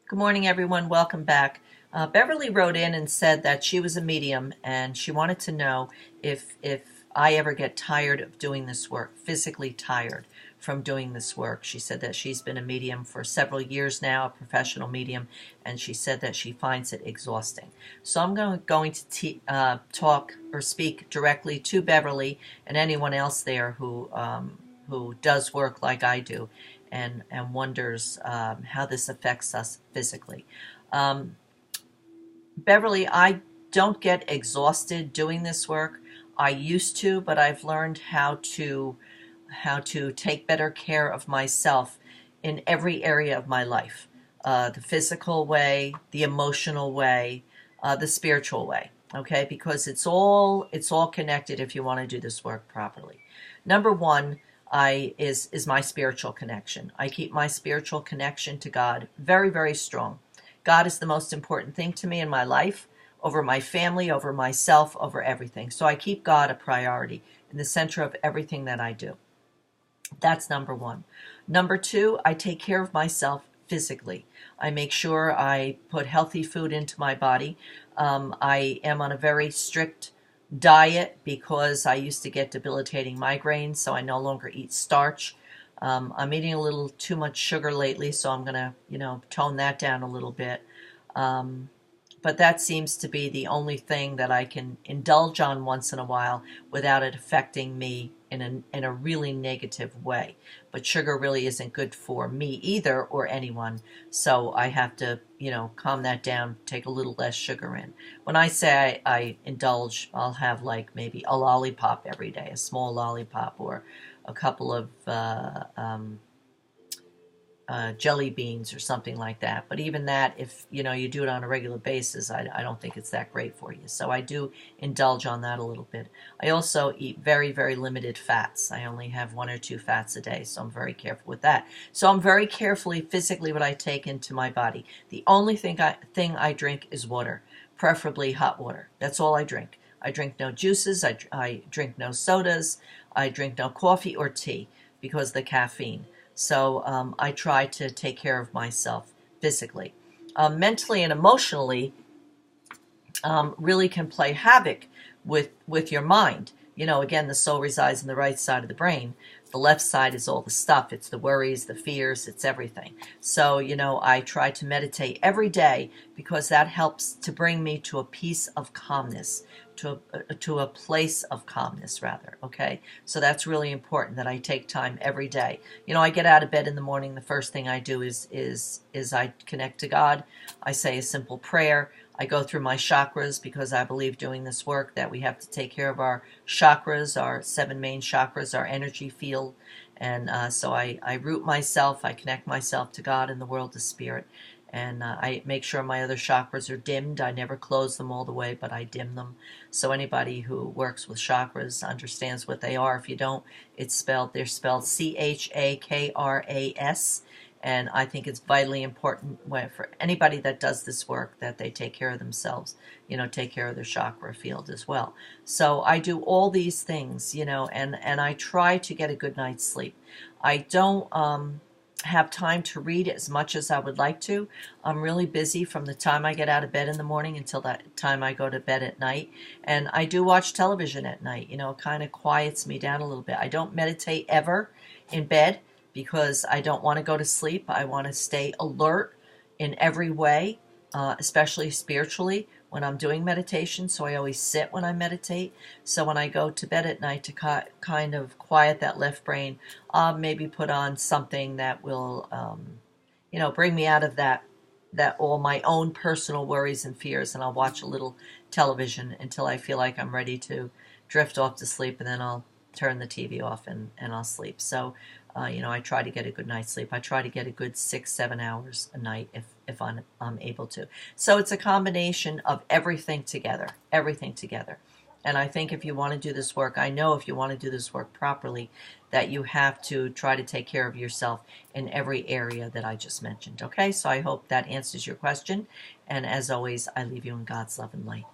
Good morning, everyone. Welcome back. Beverly wrote in and said that she was a medium and she wanted to know if I ever get tired of doing this work, physically tired from doing this work. She said that she's been a medium for several years now, a professional medium, and she said that she finds it exhausting. So I'm going to talk or speak directly to Beverly and anyone else there who does work like I do and wonders how this affects us physically. Um, Beverly, I don't get exhausted doing this work. I used to, but I've learned how to take better care of myself in every area of my life. The physical way, the emotional way, the spiritual way. Okay, because it's all connected if you want to do this work properly. Number one, is my spiritual connection. I keep my spiritual connection to God very, very strong. God is the most important thing to me in my life, over my family, over myself, over everything. So I keep God a priority in the center of everything that I do. That's number one. Number two, I take care of myself physically. I make sure I put healthy food into my body. I am on a very strict diet because I used to get debilitating migraines, so I no longer eat starch. I'm eating a little too much sugar lately, so I'm going to, tone that down a little bit. Um, but that seems to be the only thing that I can indulge on once in a while without it affecting me in a really negative way. But sugar really isn't good for me either or anyone. So I have to, calm that down, take a little less sugar in. When I say I indulge, I'll have like maybe a lollipop every day, a small lollipop, or a couple of jelly beans or something like that. But even that, if you do it on a regular basis, I don't think it's that great for you. So I do indulge on that a little bit. I also eat very, very limited fats. I only have one or two fats a day, so I'm very careful with that. So I'm very carefully physically what I take into my body. The only thing I drink is water, preferably hot water. That's all I drink. I drink no juices. I drink no sodas. I drink no coffee or tea because of the caffeine. So I try to take care of myself physically. Mentally and emotionally, really can play havoc with your mind. Again, the soul resides in the right side of the brain. The left side is all the stuff. It's the worries, the fears, it's everything. So, I try to meditate every day because that helps to bring me to a peace of calmness, to a place of calmness, rather. Okay, so that's really important that I take time every day. I get out of bed in the morning. The first thing I do is I connect to God. I say a simple prayer. I go through my chakras because I believe doing this work that we have to take care of our chakras, our seven main chakras, our energy field. And so I root myself, I connect myself to God and the world of spirit. And I make sure my other chakras are dimmed. I never close them all the way, but I dim them. So anybody who works with chakras understands what they are. If you don't, they're spelled Chakras. And I think it's vitally important for anybody that does this work that they take care of themselves, take care of their chakra field as well. So I do all these things, and I try to get a good night's sleep. I don't have time to read as much as I would like to. I'm really busy from the time I get out of bed in the morning until that time I go to bed at night. And I do watch television at night. It kind of quiets me down a little bit. I don't meditate ever in bed because I don't want to go to sleep. I want to stay alert in every way, especially spiritually when I'm doing meditation. So I always sit when I meditate. So when I go to bed at night to kind of quiet that left brain, I'll maybe put on something that will, bring me out of that all my own personal worries and fears, and I'll watch a little television until I feel like I'm ready to drift off to sleep, and then I'll turn the TV off and I'll sleep. So, I try to get a good night's sleep. I try to get a good 6-7 hours a night if I'm able to. So it's a combination of everything together, everything together. And I think if you want to do this work, I know if you want to do this work properly, that you have to try to take care of yourself in every area that I just mentioned. Okay, so I hope that answers your question. And as always, I leave you in God's love and light.